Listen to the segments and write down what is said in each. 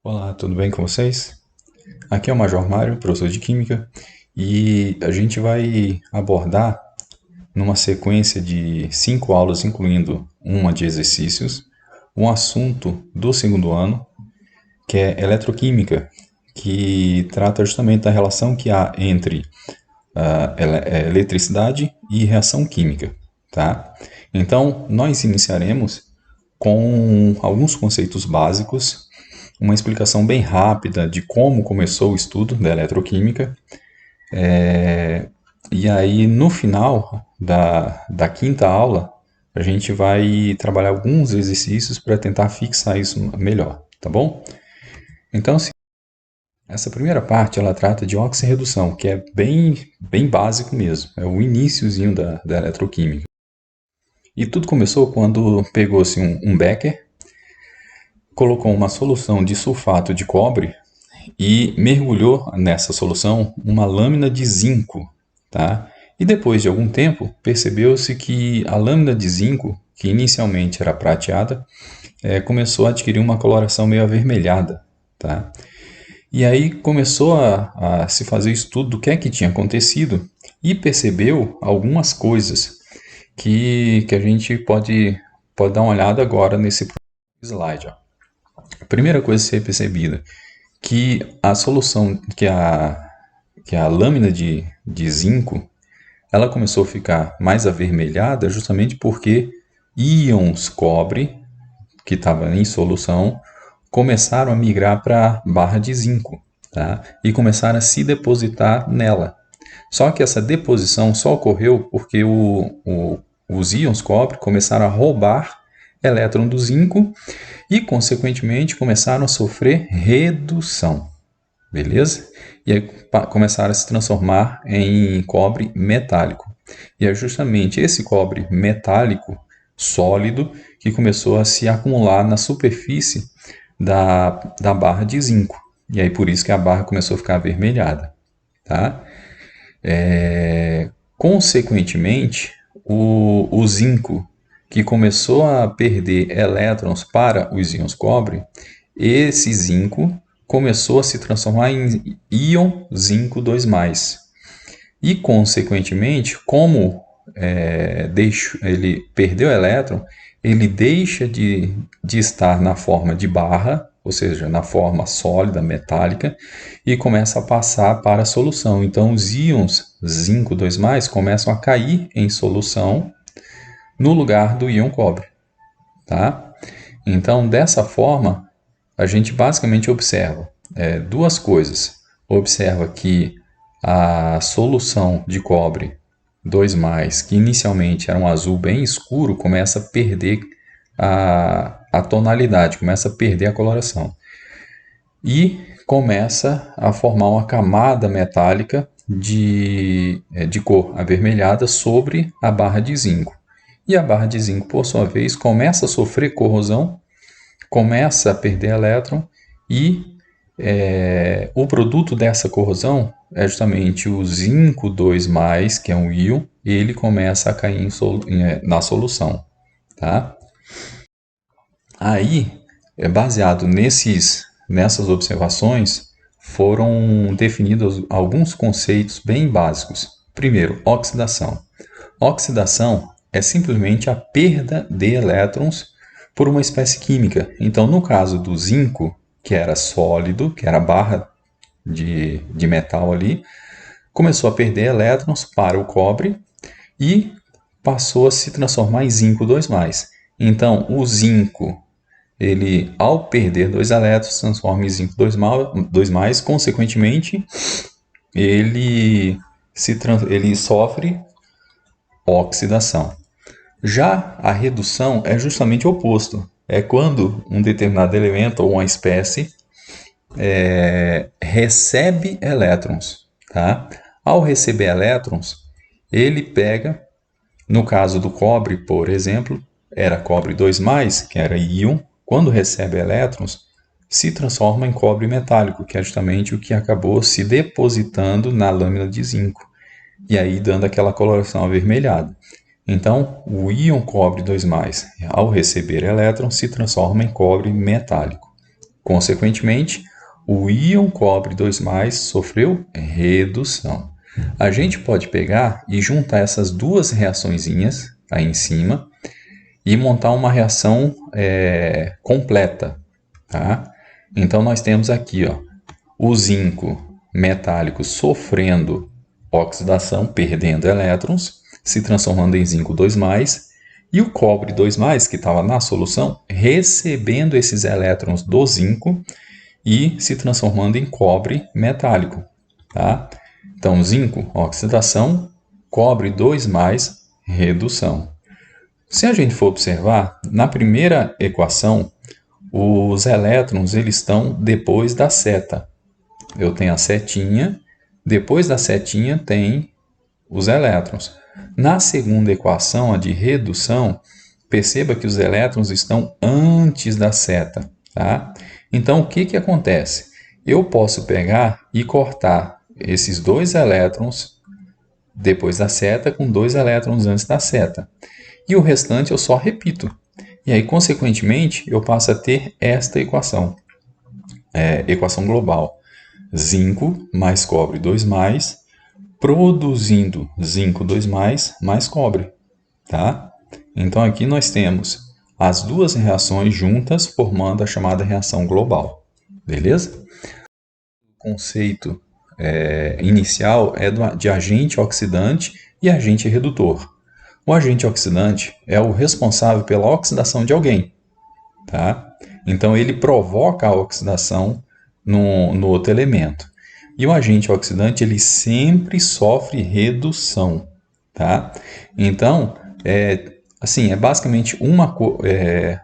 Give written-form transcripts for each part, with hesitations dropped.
Olá, tudo bem com vocês? Aqui é o Major Mário, professor de Química, e a gente vai abordar, numa sequência de 5 aulas, incluindo uma de exercícios, um assunto do segundo ano, que é eletroquímica, que trata justamente da relação que há entre eletricidade e reação química, tá? Então, nós iniciaremos com alguns conceitos básicos, uma explicação bem rápida de como começou o estudo da eletroquímica. E aí, no final da quinta aula, a gente vai trabalhar alguns exercícios para tentar fixar isso melhor, tá bom? Então, essa primeira parte ela trata de oxirredução, que é bem básico mesmo, é o iniciozinho da eletroquímica. E tudo começou quando pegou-se um becker, colocou uma solução de sulfato de cobre e mergulhou nessa solução uma lâmina de zinco, tá? E depois de algum tempo, percebeu-se que a lâmina de zinco, que inicialmente era prateada, começou a adquirir uma coloração meio avermelhada, tá? E aí começou a se fazer estudo do que é que tinha acontecido e percebeu algumas coisas que a gente pode dar uma olhada agora nesse slide. Ó. A primeira coisa a ser percebida, que a solução, que a lâmina de zinco, ela começou a ficar mais avermelhada justamente porque íons cobre, que estava em solução, começaram a migrar para a barra de zinco, tá? E começaram a se depositar nela. Só que essa deposição só ocorreu porque os íons cobre começaram a roubar elétron do zinco e, consequentemente, começaram a sofrer redução. Beleza? E aí começaram a se transformar em cobre metálico. E é justamente esse cobre metálico sólido que começou a se acumular na superfície da barra de zinco. E aí por isso que a barra começou a ficar avermelhada. Tá? Consequentemente, o zinco que começou a perder elétrons para os íons cobre, esse zinco começou a se transformar em íon zinco 2+. E, consequentemente, como ele perdeu elétron, ele deixa de estar na forma de barra, ou seja, na forma sólida, metálica, e começa a passar para a solução. Então, os íons zinco 2+, começam a cair em solução no lugar do íon cobre. Tá? Então, dessa forma, a gente basicamente observa duas coisas. Observa que a solução de cobre 2+, que inicialmente era um azul bem escuro, começa a perder a tonalidade, começa a perder a coloração. E começa a formar uma camada metálica de cor avermelhada sobre a barra de zinco. E a barra de zinco, por sua vez, começa a sofrer corrosão, começa a perder elétron e o produto dessa corrosão é justamente o zinco 2+, que é um íon, e ele começa a cair na solução. Tá? Aí, baseado nessas observações, foram definidos alguns conceitos bem básicos. Primeiro, oxidação. Oxidação é simplesmente a perda de elétrons por uma espécie química. Então, no caso do zinco, que era sólido, que era a barra de metal ali, começou a perder elétrons para o cobre e passou a se transformar em zinco 2+. Então, o zinco, ele, ao perder 2 elétrons, se transforma em zinco 2+, consequentemente, ele sofre oxidação. Já a redução é justamente o oposto. É quando um determinado elemento ou uma espécie recebe elétrons. Tá? Ao receber elétrons, ele pega, no caso do cobre, por exemplo, era cobre 2+, que era íon, quando recebe elétrons, se transforma em cobre metálico, que é justamente o que acabou se depositando na lâmina de zinco, e aí dando aquela coloração avermelhada. Então, o íon cobre 2+, ao receber elétrons, se transforma em cobre metálico. Consequentemente, o íon cobre 2+, sofreu redução. A gente pode pegar e juntar essas duas reaçõezinhas aí em cima e montar uma reação completa. Tá? Então, nós temos aqui o zinco metálico sofrendo oxidação, perdendo elétrons, se transformando em zinco 2+, e o cobre 2+, que estava na solução, recebendo esses elétrons do zinco e se transformando em cobre metálico. Tá? Então, zinco, oxidação, cobre 2+, redução. Se a gente for observar, na primeira equação, os elétrons eles estão depois da seta. Eu tenho a setinha, depois da setinha tem os elétrons. Na segunda equação, a de redução, perceba que os elétrons estão antes da seta. Tá? Então, o que acontece? Eu posso pegar e cortar esses 2 elétrons depois da seta com 2 elétrons antes da seta. E o restante eu só repito. E aí, consequentemente, eu passo a ter esta equação. Equação global. Zinco mais cobre 2+, produzindo zinco 2+, mais cobre. Tá? Então, aqui nós temos as duas reações juntas formando a chamada reação global. Beleza? O conceito inicial é de agente oxidante e agente redutor. O agente oxidante é o responsável pela oxidação de alguém. Tá? Então, ele provoca a oxidação no outro elemento. E o agente oxidante ele sempre sofre redução. Tá? Então, basicamente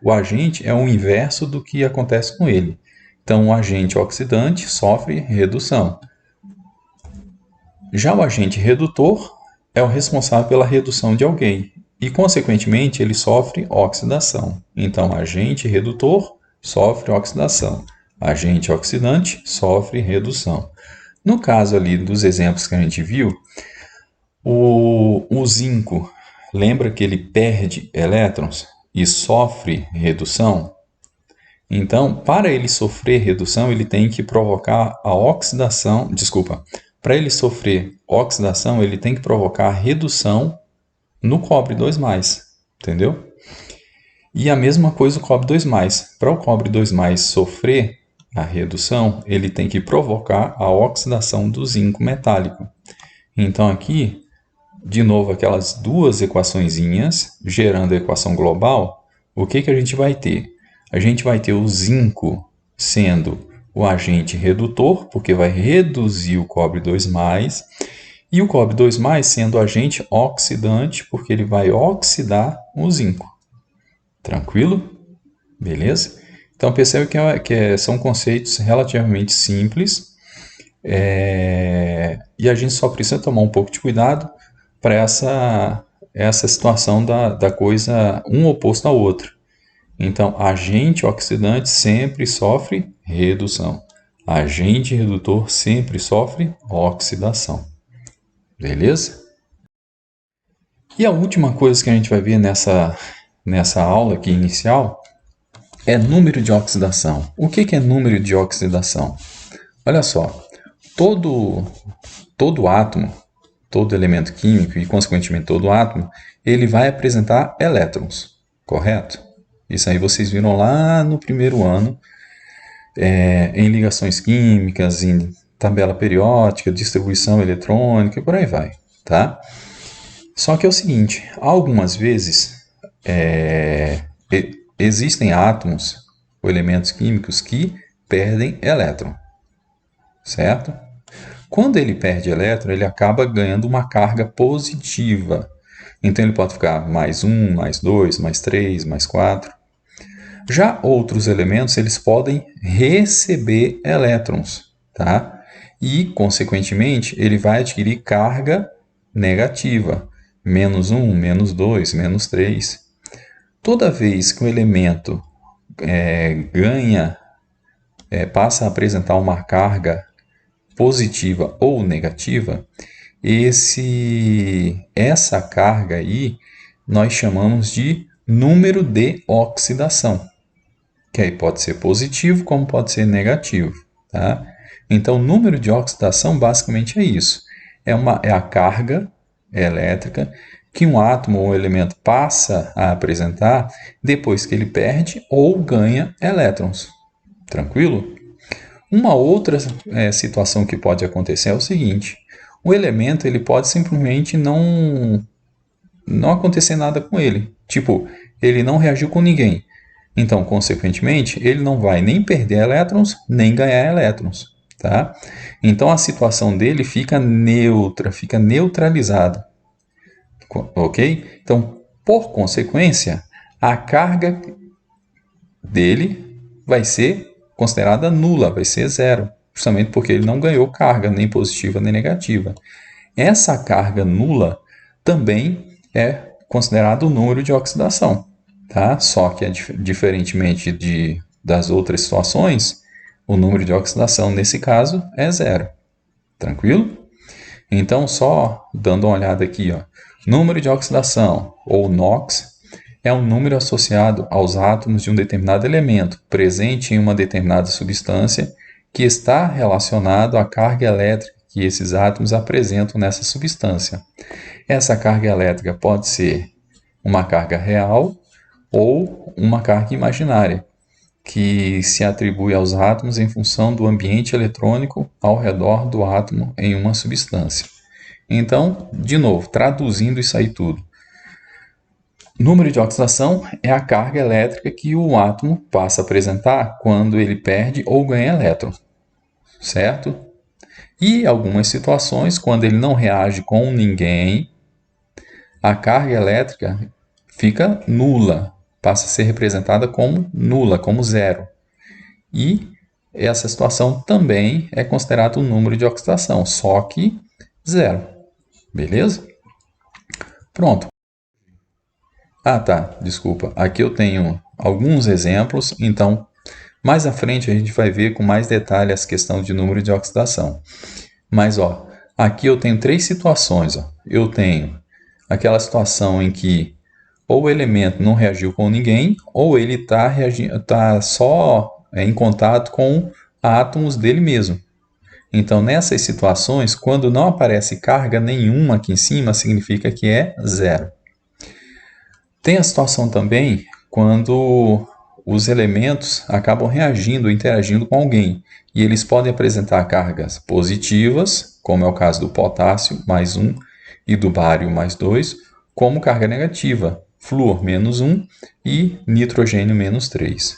o agente é o inverso do que acontece com ele. Então, o agente oxidante sofre redução. Já o agente redutor é o responsável pela redução de alguém e, consequentemente, ele sofre oxidação. Então, agente redutor sofre oxidação, agente oxidante sofre redução. No caso ali dos exemplos que a gente viu, o zinco, lembra que ele perde elétrons e sofre redução? Então, para ele sofrer redução, ele tem que provocar a oxidação, para ele sofrer oxidação, ele tem que provocar redução no cobre 2+, entendeu? E a mesma coisa o cobre 2+. Para o cobre 2+ sofrer a redução, ele tem que provocar a oxidação do zinco metálico. Então aqui, de novo, aquelas duas equaçõezinhas gerando a equação global, o que a gente vai ter? A gente vai ter o zinco sendo o agente redutor, porque vai reduzir o cobre 2+, e o cobre 2+ sendo o agente oxidante, porque ele vai oxidar o zinco. Tranquilo? Beleza? Então, percebe que são conceitos relativamente simples e a gente só precisa tomar um pouco de cuidado para essa situação da coisa um oposto ao outro. Então, agente oxidante sempre sofre redução. Agente redutor sempre sofre oxidação. Beleza? E a última coisa que a gente vai ver nessa aula aqui inicial é número de oxidação. O que é número de oxidação? Olha só, todo átomo, todo elemento químico e, consequentemente, todo átomo, ele vai apresentar elétrons, correto? Isso aí vocês viram lá no primeiro ano, em ligações químicas, em tabela periódica, distribuição eletrônica e por aí vai, tá? Só que é o seguinte, algumas vezes existem átomos ou elementos químicos que perdem elétron, certo? Quando ele perde elétron, ele acaba ganhando uma carga positiva. Então ele pode ficar +1, +2, +3, +4. Já outros elementos, eles podem receber elétrons, tá? E, consequentemente, ele vai adquirir carga negativa, -1, -2, -3. Toda vez que o elemento passa a apresentar uma carga positiva ou negativa, essa carga aí nós chamamos de número de oxidação. que aí pode ser positivo como pode ser negativo, tá? Então, o número de oxidação basicamente é isso. É a carga elétrica que um átomo ou elemento passa a apresentar depois que ele perde ou ganha elétrons. Tranquilo? Uma outra situação que pode acontecer é o seguinte: o elemento ele pode simplesmente não acontecer nada com ele. Tipo, ele não reagiu com ninguém. Então, consequentemente, ele não vai nem perder elétrons, nem ganhar elétrons. Tá? Então, a situação dele fica neutra, fica neutralizada. Ok? Então, por consequência, a carga dele vai ser considerada nula, vai ser zero, justamente porque ele não ganhou carga, nem positiva nem negativa. Essa carga nula também é considerado o número de oxidação, tá? Só que, diferentemente das outras situações, o número de oxidação nesse caso é zero. Tranquilo? Então, só dando uma olhada aqui, ó. Número de oxidação, ou NOx, é um número associado aos átomos de um determinado elemento presente em uma determinada substância que está relacionado à carga elétrica que esses átomos apresentam nessa substância. Essa carga elétrica pode ser uma carga real ou uma carga imaginária, que se atribui aos átomos em função do ambiente eletrônico ao redor do átomo em uma substância. Então, de novo, traduzindo isso aí tudo. Número de oxidação é a carga elétrica que o átomo passa a apresentar quando ele perde ou ganha elétron, certo? E algumas situações, quando ele não reage com ninguém, a carga elétrica fica nula, passa a ser representada como nula, como zero. E essa situação também é considerada o número de oxidação, só que zero. Beleza? Pronto. Ah, tá, desculpa. Aqui eu tenho alguns exemplos, então mais à frente a gente vai ver com mais detalhe essa questão de número de oxidação. Mas ó, aqui eu tenho três situações. Ó. Eu tenho aquela situação em que ou o elemento não reagiu com ninguém, ou ele está só em contato com átomos dele mesmo. Então, nessas situações, quando não aparece carga nenhuma aqui em cima, significa que é zero. Tem a situação também quando os elementos acabam reagindo, interagindo com alguém, e eles podem apresentar cargas positivas, como é o caso do potássio, mais 1, e do bário, mais 2, como carga negativa, flúor, menos 1, e nitrogênio, menos 3.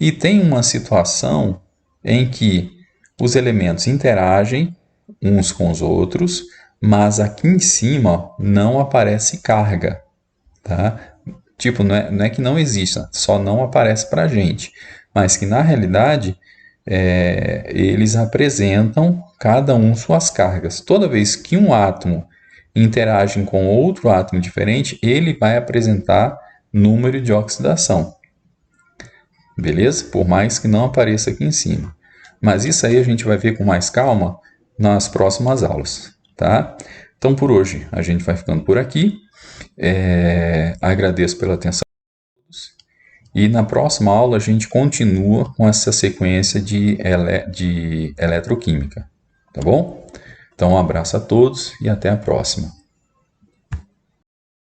E tem uma situação em que os elementos interagem uns com os outros, mas aqui em cima não aparece carga, tá? Tipo, não é que não exista, só não aparece para a gente, mas que na realidade eles apresentam cada um suas cargas. Toda vez que um átomo interage com outro átomo diferente, ele vai apresentar número de oxidação. Beleza? Por mais que não apareça aqui em cima. Mas isso aí a gente vai ver com mais calma nas próximas aulas, tá? Então, por hoje, a gente vai ficando por aqui. Agradeço pela atenção. E na próxima aula a gente continua com essa sequência de eletroquímica, tá bom? Então, um abraço a todos e até a próxima.